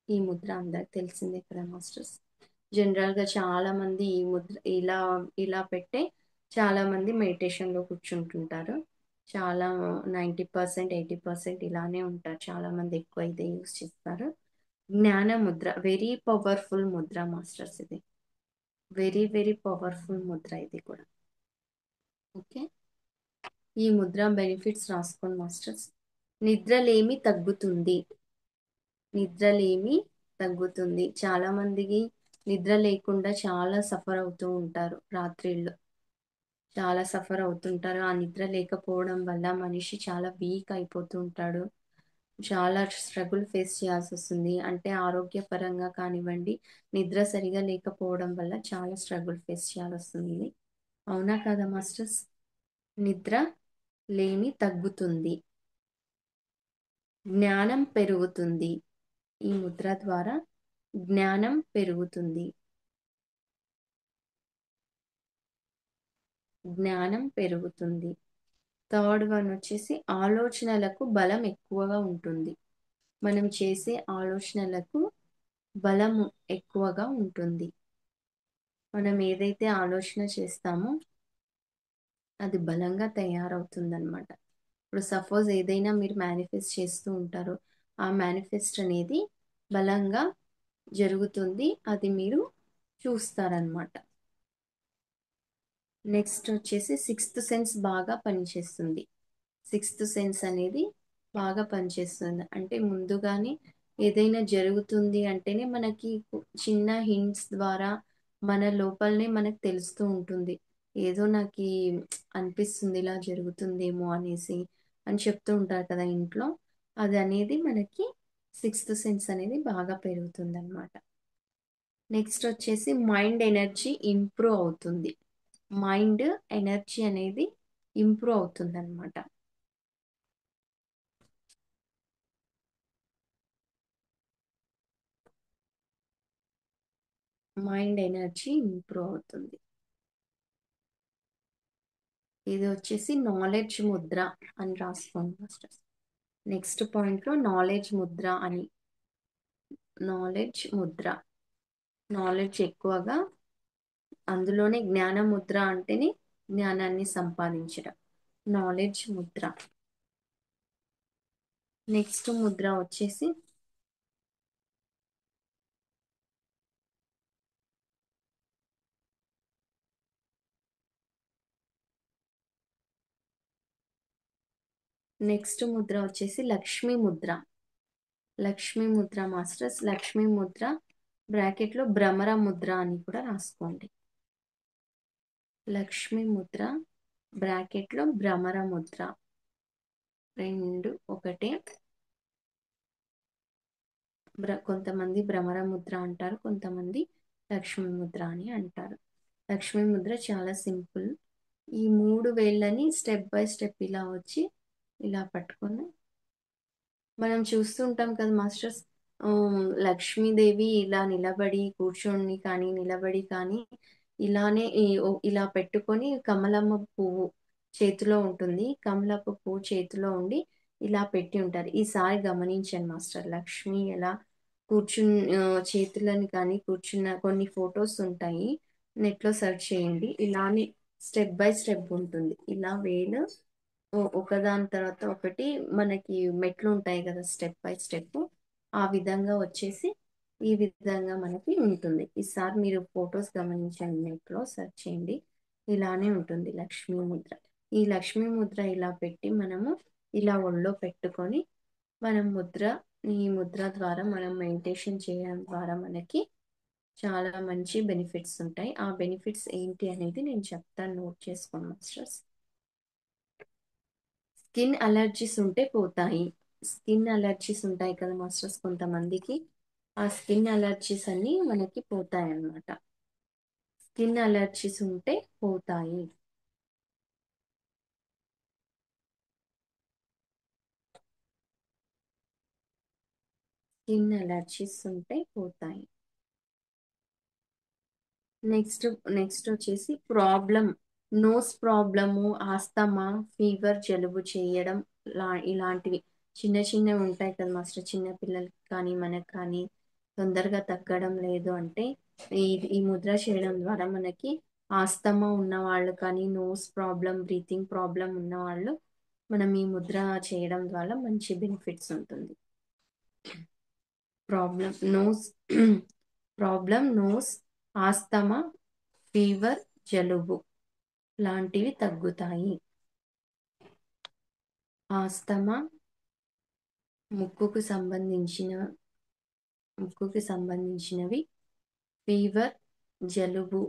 ఈ ముద్ర అందరికి తెలిసిందే కదా మాస్టర్స్. జనరల్ గా చాలా మంది ఈ ముద్ర ఇలా ఇలా పెట్టే చాలా మంది మెడిటేషన్ లో కూర్చుంటుంటారు. చాలా 90% 80% ఇలానే ఉంటారు. చాలా మంది ఎక్కువ ఇదే యూస్ చేస్తారు. జ్ఞాన Mudra very powerful Mudra masters. ఇది వెరీ వెరీ పవర్ఫుల్ ముద్ర ఇది కూడా. ఓకే, ఈ ముద్ర బెనిఫిట్స్ రాసుకోండి మాస్టర్స్. నిద్రలేమి తగ్గుతుంది. నిద్రలేమి తగ్గుతుంది. చాలా మందికి నిద్ర లేకుండా చాలా సఫర్ అవుతూ ఉంటారు. రాత్రిళ్ళు చాలా సఫర్ అవుతుంటారు. ఆ నిద్ర లేకపోవడం వల్ల మనిషి చాలా వీక్ అయిపోతూ ఉంటాడు. చాలా స్ట్రగుల్ ఫేస్ చేయాల్సి వస్తుంది. అంటే ఆరోగ్యపరంగా కానివ్వండి, నిద్ర సరిగా లేకపోవడం వల్ల చాలా స్ట్రగుల్ ఫేస్ చేయాల్సి వస్తుంది. అవునా కదా మాస్టర్స్? నిద్ర లేమి తగ్గుతుంది. జ్ఞానం పెరుగుతుంది. ఈ ముద్ర ద్వారా జ్ఞానం పెరుగుతుంది. జ్ఞానం పెరుగుతుంది. థర్డ్ వన్ వచ్చేసి ఆలోచనలకు బలం ఎక్కువగా ఉంటుంది. మనం చేసే ఆలోచనలకు బలము ఎక్కువగా ఉంటుంది. మనం ఏదైతే ఆలోచన చేస్తామో అది బలంగా తయారవుతుంది అనమాట. ఇప్పుడు సపోజ్ ఏదైనా మీరు మేనిఫెస్ట్ చేస్తూ ఉంటారో ఆ మేనిఫెస్ట్ అనేది బలంగా జరుగుతుంది. అది మీరు చూస్తారనమాట. నెక్స్ట్ వచ్చేసి సిక్స్త్ సెన్స్ బాగా పనిచేస్తుంది. సిక్స్త్ సెన్స్ అనేది బాగా పనిచేస్తుంది. అంటే ముందుగానే ఏదైనా జరుగుతుంది అంటేనే మనకి చిన్న హింట్స్ ద్వారా మన లోపలనే మనకు తెలుస్తూ ఉంటుంది. ఏదో నాకు అనిపిస్తుంది ఇలా జరుగుతుందేమో అనేసి అని చెప్తూ ఉంటారు కదా ఇంట్లో. అది అనేది మనకి సిక్స్త్ సెన్స్ అనేది బాగా పెరుగుతుంది అనమాట. నెక్స్ట్ వచ్చేసి మైండ్ ఎనర్జీ ఇంప్రూవ్ అవుతుంది. మైండ్ ఎనర్జీ అనేది ఇంప్రూవ్ అవుతుంది అనమాట. మైండ్ ఎనర్జీ ఇంప్రూవ్ అవుతుంది. ఇది వచ్చేసి నాలెడ్జ్ ముద్ర అని రాసుకోండి మాస్టర్స్. నెక్స్ట్ పాయింట్లో నాలెడ్జ్ ముద్ర అని. నాలెడ్జ్ ముద్ర, నాలెడ్జ్ ఎక్కువగా, అందులోనే జ్ఞాన ముద్ర అంటేనే జ్ఞానాన్ని సంపాదించడం. నాలెడ్జ్ ముద్ర. నెక్స్ట్ ముద్ర వచ్చేసి నెక్స్ట్ ముద్ర వచ్చేసి లక్ష్మీ ముద్ర. లక్ష్మీ ముద్ర మాస్టర్స్, లక్ష్మీ ముద్ర బ్రాకెట్లో భ్రమర ముద్ర అని కూడా రాసుకోండి. లక్ష్మీ ముద్ర బ్రాకెట్లో భ్రమర ముద్ర, రెండు ఒకటే. కొంతమంది భ్రమర ముద్ర అంటారు, కొంతమంది లక్ష్మీ ముద్ర అని అంటారు. లక్ష్మీ ముద్ర చాలా సింపుల్. ఈ 3 వేళ్ళని స్టెప్ బై స్టెప్ ఇలా వచ్చి ఇలా పట్టుకొని మనం చూస్తుంటాం కదా మాస్టర్స్. లక్ష్మీదేవి ఇలా నిలబడి కూర్చొని కానీ నిలబడి కానీ ఇలానే ఇలా పెట్టుకొని కమలమ్మ పువ్వు చేతిలో ఉంటుంది. కమలపు పువ్వు చేతిలో ఉండి ఇలా పెట్టి ఉంటారు. ఈసారి గమనించండి మాస్టర్, లక్ష్మి ఎలా చేతులని కానీ కూర్చున్న కొన్ని ఫొటోస్ ఉంటాయి, నెట్లో సెర్చ్ చేయండి. ఇలానే స్టెప్ బై స్టెప్ ఉంటుంది. ఇలా వేలు ఒకదాని తర్వాత ఒకటి మనకి మెట్లు ఉంటాయి కదా, స్టెప్ బై స్టెప్ ఆ విధంగా వచ్చేసి ఈ విధంగా మనకి ఉంటుంది. ఈసారి మీరు ఫొటోస్ గమనించండి, నెట్లో సెర్చ్ చేయండి. ఇలానే ఉంటుంది లక్ష్మీ ముద్ర. ఈ లక్ష్మీ ముద్ర ఇలా పెట్టి మనము ఇలా ఒళ్ళో పెట్టుకొని మనం ఈ ముద్ర ద్వారా మనం మెడిటేషన్ చేయడం ద్వారా మనకి చాలా మంచి బెనిఫిట్స్ ఉంటాయి. ఆ బెనిఫిట్స్ ఏంటి అనేది నేను చెప్తాను, నోట్ చేసుకోండి మాస్టర్స్. స్కిన్ అలర్జీస్ ఉంటే పోతాయి. స్కిన్ అలర్జీస్ ఉంటాయి కదా మాస్టర్స్ కొంతమందికి, ఆ స్కిన్ అలర్జీస్ అన్ని మనకి పోతాయి అన్నమాట. స్కిన్ అలర్జీస్ ఉంటే పోతాయి. స్కిన్ అలర్జీస్ ఉంటే పోతాయి. నెక్స్ట్ నెక్స్ట్ వచ్చేసి నోస్ ప్రాబ్లము, ఆస్తమా, ఫీవర్, జలుబు చేయడం ఇలాంటివి చిన్న చిన్నవి ఉంటాయి కదా మాస్టర్. చిన్న పిల్లలకి కానీ మనకు కానీ తొందరగా తగ్గడం లేదు అంటే ఈ ఈ ముద్ర చేయడం ద్వారా మనకి ఆస్తమా ఉన్న వాళ్ళు కానీ, నోస్ ప్రాబ్లం, బ్రీతింగ్ ప్రాబ్లం ఉన్న వాళ్ళు మనం ఈ ముద్ర చేయడం ద్వారా మంచి బెనిఫిట్స్ ఉంటుంది. నోస్ నోస్, ఆస్తమా, ఫీవర్, జలుబు లాంటివి తగ్గుతాయి. ఆస్తమా, ముక్కుకు సంబంధించినవి, ఫీవర్, జలుబు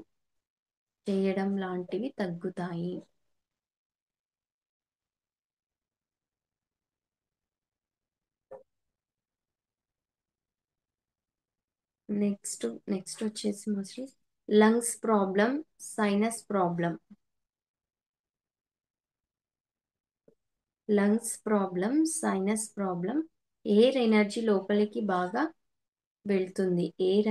చేయడం లాంటివి తగ్గుతాయి. నెక్స్ట్ వచ్చేసి master lungs problem, sinus problem. Lungs problem, sinus problem, air energy లోపలికి బాగా వెళ్తుంది. ఎయిర్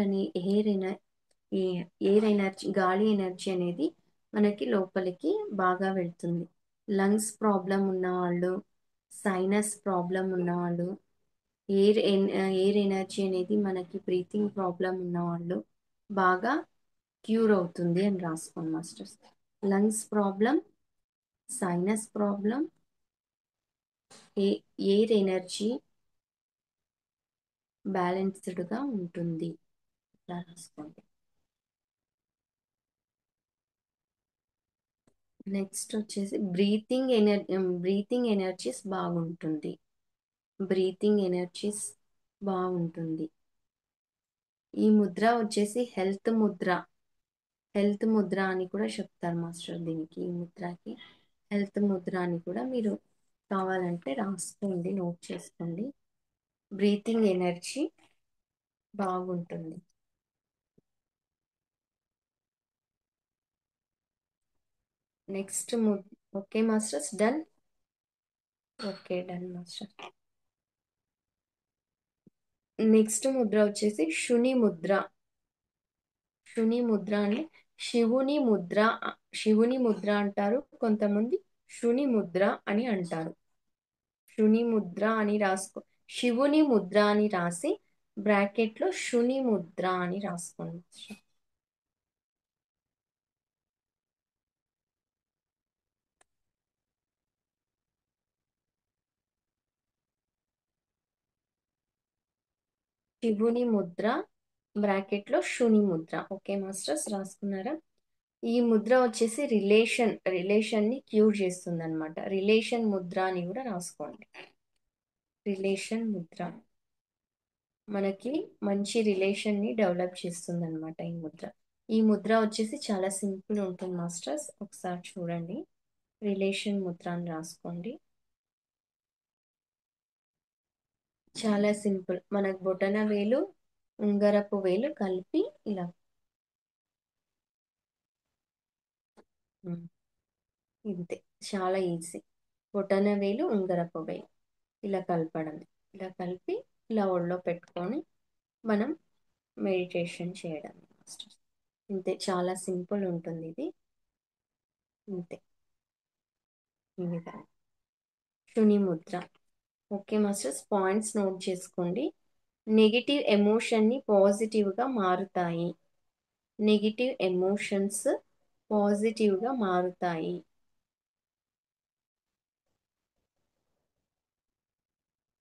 ఎనర్జీ, గాలి ఎనర్జీ అనేది మనకి లోపలికి బాగా వెళ్తుంది. లంగ్స్ ప్రాబ్లం ఉన్నవాళ్ళు, సైనస్ ప్రాబ్లం ఉన్నవాళ్ళు, ఎయిర్ ఎనర్జీ అనేది మనకి బ్రీతింగ్ ప్రాబ్లం ఉన్నవాళ్ళు బాగా క్యూర్ అవుతుంది అని రాసుకోండి masters. Lungs problem, sinus problem, air energy బ్యాలెన్స్డ్గా ఉంటుంది, ఇలా రాసుకోండి. నెక్స్ట్ వచ్చేసి బ్రీతింగ్ ఎనర్జీస్ బాగుంటుంది. బ్రీతింగ్ ఎనర్జీస్ బాగుంటుంది. ఈ ముద్ర వచ్చేసి హెల్త్ ముద్ర అని కూడా చెప్తారు మాస్టర్ దీనికి. ఈ ముద్రకి హెల్త్ ముద్ర అని కూడా మీరు కావాలంటే రాసుకోండి, నోట్ చేసుకోండి. బ్రీతింగ్ ఎనర్జీ బాగుంటుంది. Next okay masters, done. Okay, done master. Next Mudra వచ్చేసి శుని ముద్ర. శుని ముద్ర అంటే శివుని ముద్ర అంటారు, కొంతమంది శుని ముద్ర అని అంటారు. శుని ముద్ర అని శివుని ముద్ర అని రాసి బ్రాకెట్లో శుని ముద్ర అని రాసుకోండి. శివుని ముద్ర బ్రాకెట్లో శుని ముద్ర. ఓకే మాస్టర్స్, రాసుకున్నారా? ఈ ముద్ర వచ్చేసి రిలేషన్ని క్యూర్ చేస్తుంది అనమాట. రిలేషన్ ముద్ర అని కూడా రాసుకోండి. రిలేషన్ ముద్ర మనకి మంచి రిలేషన్ని డెవలప్ చేస్తుంది అనమాట ఈ ముద్ర. ఈ ముద్ర వచ్చేసి చాలా సింపుల్ ఉంటుంది మాస్టర్స్, ఒకసారి చూడండి. రిలేషన్ ముద్ర అని రాసుకోండి. చాలా సింపుల్. మనకు బొటన వేలు ఉంగరపు వేలు కలిపి ఇలా ఉమ్, ఇంతే, చాలా ఈజీ. బొటన వేలు ఉంగరపు వేలు ఇలా కలపడం, ఇలా కలిపి ఇలా ఒళ్ళో పెట్టుకొని మనం మెడిటేషన్ చేయడం మాస్టర్. ఇంతే, చాలా సింపుల్ ఉంటుంది ఇది. ఇంతే, ఈ విధంగా శుని ముద్ర. ఓకే మాస్టర్స్, పాయింట్స్ నోట్ చేసుకోండి. నెగిటివ్ ఎమోషన్ని పాజిటివ్గా మారుతాయి. నెగిటివ్ ఎమోషన్స్ పాజిటివ్గా మారుతాయి.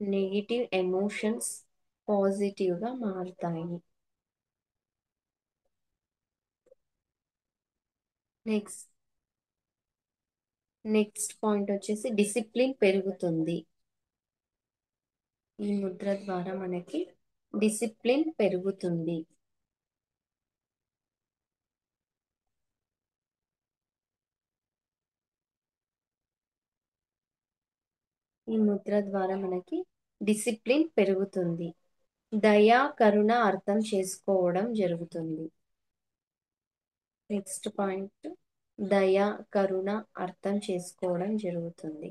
నెగిటివ్ ఎమోషన్స్ పాజిటివ్గా మారుతాయి. నెక్స్ట్ నెక్స్ట్ పాయింట్ వచ్చేసి డిసిప్లిన్ పెరుగుతుంది. ఈ ముద్ర ద్వారా మనకి డిసిప్లిన్ పెరుగుతుంది. ఈ ముద్ర ద్వారా మనకి డిసిప్లిన్ పెరుగుతుంది. దయా కరుణ అర్థం చేసుకోవడం జరుగుతుంది. నెక్స్ట్ పాయింట్, దయా కరుణ అర్థం చేసుకోవడం జరుగుతుంది.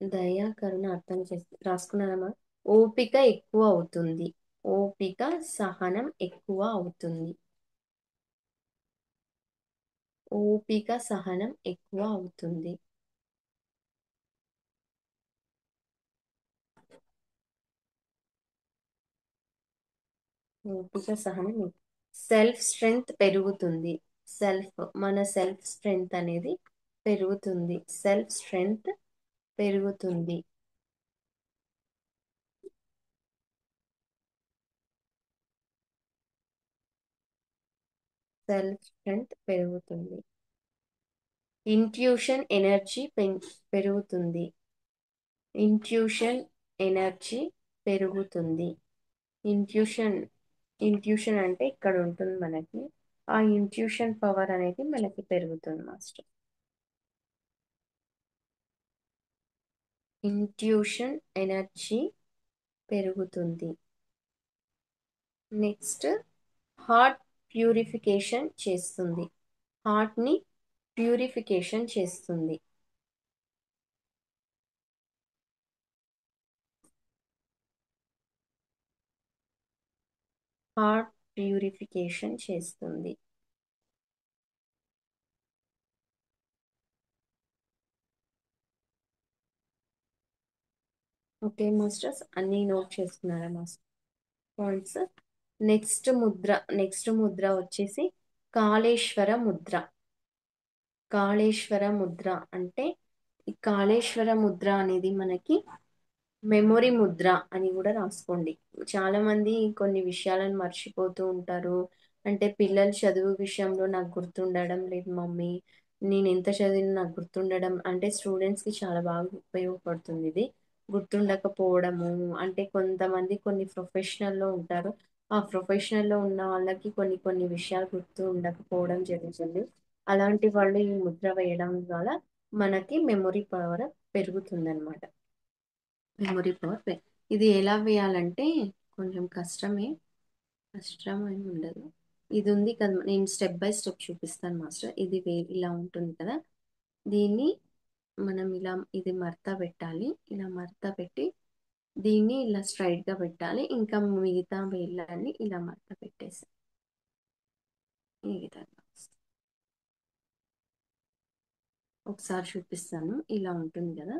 దయా కరుణ అర్థం రాసుకున్నారమ్మా. ఓపిక ఎక్కువ అవుతుంది. ఓపిక సహనం ఎక్కువ అవుతుంది. ఓపిక సహనం ఎక్కువ అవుతుంది. ఓపిక సహనం, సెల్ఫ్ స్ట్రెంగ్త్ పెరుగుతుంది. మన సెల్ఫ్ స్ట్రెంగ్త్ అనేది పెరుగుతుంది. సెల్ఫ్ స్ట్రెంగ్త్ పెరుగుతుంది. సెల్ఫ్ స్ట్రెంగ్త్ పెరుగుతుంది. ఇంట్యూషన్ ఎనర్జీ పెరుగుతుంది. ఇంట్యూషన్ ఎనర్జీ పెరుగుతుంది. ఇంట్యూషన్ ఇంట్యూషన్ అంటే ఇక్కడ ఉంటుంది మనకి. ఆ ఇంట్యూషన్ పవర్ అనేది మనకి పెరుగుతుంది మాస్టర్. ఇంట్యూషన్ ఎనర్జీ పెరుగుతుంది. నెక్స్ట్, హార్ట్ ప్యూరిఫికేషన్ చేస్తుంది. హార్ట్ని ప్యూరిఫికేషన్ చేస్తుంది. హార్ట్ ప్యూరిఫికేషన్ చేస్తుంది. ఓకే మాస్టర్స్, అన్నీ నోట్ చేసుకున్నారా మాస్టర్ పాయింట్స్? నెక్స్ట్ ముద్ర వచ్చేసి కాళేశ్వర ముద్ర. కాళేశ్వర ముద్ర అంటే, ఈ కాళేశ్వర ముద్ర అనేది మనకి మెమొరీ ముద్ర అని కూడా రాసుకోండి. చాలా మంది కొన్ని విషయాలను మర్చిపోతూ ఉంటారు. అంటే పిల్లలు చదువు విషయంలో నాకు గుర్తుండడం లేదు మమ్మీ, నేను ఎంత చదివినా నాకు గుర్తుండడం, అంటే స్టూడెంట్స్కి చాలా బాగా ఉపయోగపడుతుంది ఇది. గుర్తుండకపోవడము అంటే కొంతమంది కొన్ని ప్రొఫెషనల్లో ఉంటారు. ఆ ప్రొఫెషనల్లో ఉన్న వాళ్ళకి కొన్ని కొన్ని విషయాలు గుర్తు ఉండకపోవడం జరుగుతుంది. అలాంటి వాళ్ళు ఈ ముద్ర వేయడం వల్ల మనకి మెమొరీ పవర్ పెరుగుతుందన్నమాట. Memory power. ఇది ఎలా వేయాలంటే కొంచెం కష్టం ఏమి ఉండదు. ఇది ఉంది కదా, నేను స్టెప్ బై స్టెప్ చూపిస్తాను మాస్టర్. ఇది ఇలా ఉంటుంది కదా, దీన్ని మనం ఇలా ఇది మడత పెట్టాలి. ఇలా మడత పెట్టి దీన్ని ఇలా స్ట్రైట్గా పెట్టాలి. ఇంకా మిగతా వేళ్ళని ఇలా మడత పెట్టేసి ఈ విధంగా ఒకసారి చూపిస్తాను. ఇలా ఉంటుంది కదా,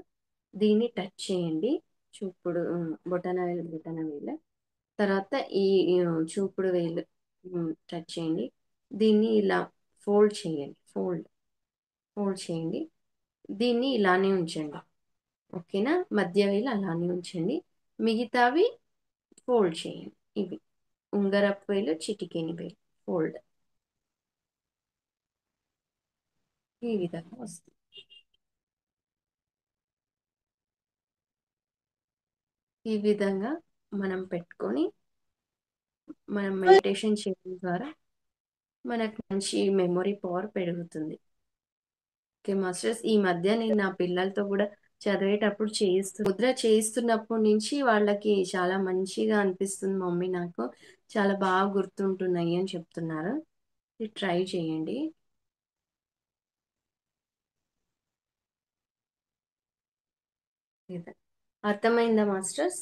దీన్ని టచ్ చేయండి. చూపుడు బొటన వేలు తర్వాత ఈ చూపుడు వేలు టచ్ చేయండి. దీన్ని ఇలా ఫోల్డ్ చేయండి. ఫోల్డ్ చేయండి. దీన్ని ఇలానే ఉంచండి. ఓకేనా? మధ్య వేలు అలానే ఉంచండి. మిగతావి ఫోల్డ్ చేయండి. ఇవి ఉంగరపు వేలు, చిటికెని వేలు ఫోల్డ్ ఈ విధంగా వస్తుంది. ఈ విధంగా మనం పెట్టుకొని మనం మెడిటేషన్ చేయడం ద్వారా మనకు మంచి మెమొరీ పవర్ పెరుగుతుంది. ఓకే మాస్టర్స్, ఈ మధ్య నేను నా పిల్లలతో కూడా చదివేటప్పుడు ముద్ర చేయిస్తున్నప్పటి నుంచి వాళ్ళకి చాలా మంచిగా అనిపిస్తుంది మమ్మీ, నాకు చాలా బాగా గుర్తుంటున్నాయి అని చెప్తున్నారు. ఇది ట్రై చేయండి. అర్థమైందా మాస్టర్స్?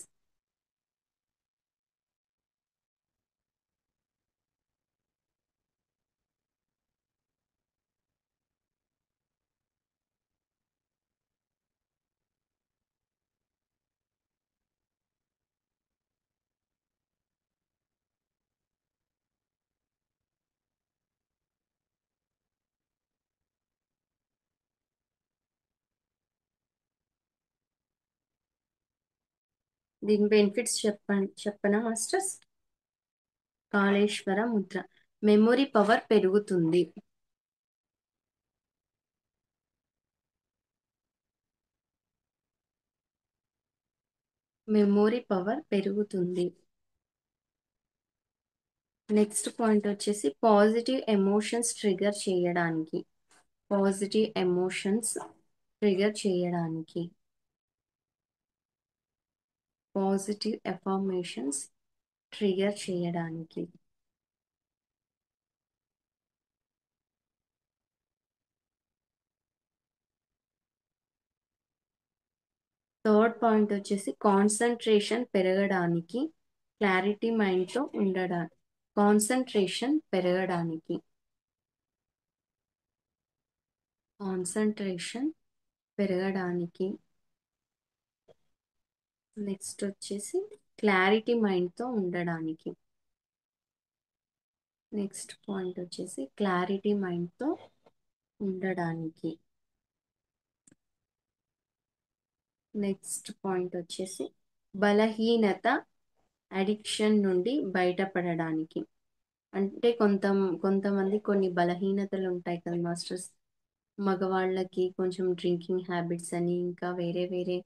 దీని బెనిఫిట్స్ చెప్పనా masters? Kaleshwara Mudra memory power పెరుగుతుంది. మెమొరీ పవర్ పెరుగుతుంది. నెక్స్ట్ పాయింట్ వచ్చేసి పాజిటివ్ ఎమోషన్స్ ట్రిగర్ చేయడానికి. పాజిటివ్ ఎమోషన్స్ ట్రిగర్ చేయడానికి. పాజిటివ్ ఎఫర్మేషన్స్ ట్రిగర్ చేయడానికి. థర్డ్ పాయింట్ వచ్చేసి కాన్సన్ట్రేషన్ పెరగడానికి, క్లారిటీ మైండ్తో ఉండడానికి. కాన్సన్ట్రేషన్ పెరగడానికి. కాన్సన్ట్రేషన్ పెరగడానికి. నెక్స్ట్ వచ్చేసి క్లారిటీ మైండ్తో ఉండడానికి. నెక్స్ట్ పాయింట్ వచ్చేసి క్లారిటీ మైండ్తో ఉండడానికి. నెక్స్ట్ పాయింట్ వచ్చేసి బలహీనత, అడిక్షన్ నుండి బయటపడడానికి. అంటే కొంతమంది కొన్ని బలహీనతలు ఉంటాయి కదా మాస్టర్స్. మగవాళ్ళకి కొంచెం డ్రింకింగ్ హ్యాబిట్స్ అని, ఇంకా వేరే వేరే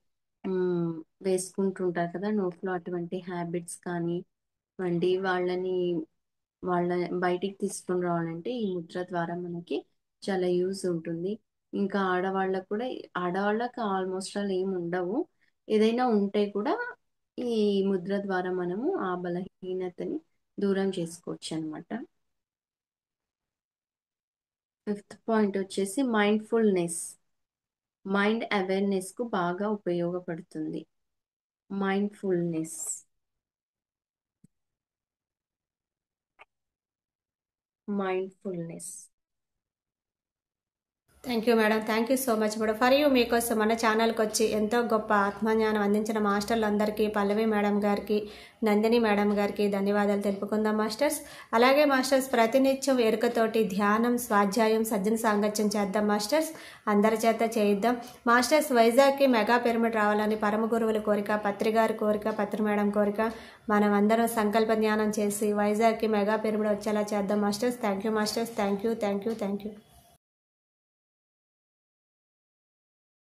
మ్, వేసుకుంటుంటారు కదా నోట్లో, అటువంటి హ్యాబిట్స్ కానీ వాళ్ళ బయటికి తీసుకొని రావాలంటే ఈ ముద్ర ద్వారా మనకి చాలా యూజ్ ఉంటుంది. ఇంకా ఆడవాళ్ళకి ఆల్మోస్ట్ ఆల్ ఏమి ఉండవు. ఏదైనా ఉంటే కూడా ఈ ముద్ర ద్వారా మనము ఆ బలహీనతని దూరం చేసుకోవచ్చు అనమాట. ఫిఫ్త్ పాయింట్ వచ్చేసి మైండ్ఫుల్నెస్, మైండ్ అవేర్నెస్ కు బాగా ఉపయోగపడుతుంది. Mindfulness. Mindfulness. Thank you madam, thank you so much madam. For you మీకోసం మన ఛానల్కి వచ్చి ఎంతో గొప్ప ఆత్మజ్ఞానం అందించిన మాస్టర్లందరికీ, పల్లవి మేడం గారికి, నందిని మేడం గారికి ధన్యవాదాలు తెలుపుకుందాం మాస్టర్స్. అలాగే మాస్టర్స్ ప్రతినిత్యం ఎరుకతోటి ధ్యానం, స్వాధ్యాయం, సజ్జన సాంగత్యం చేద్దాం మాస్టర్స్. అందరి చేత చేయిద్దాం మాస్టర్స్. వైజాగ్కి మెగా పిరమిడ్ రావాలని పరమ గురువుల కోరిక, పత్రి గారి కోరిక, పత్రి మేడం కోరిక. మనం అందరం సంకల్ప జ్ఞానం చేసి వైజాగ్కి మెగా పిరమిడ్ వచ్చేలా చేద్దాం masters. Thank you masters. Thank you, thank you, thank you.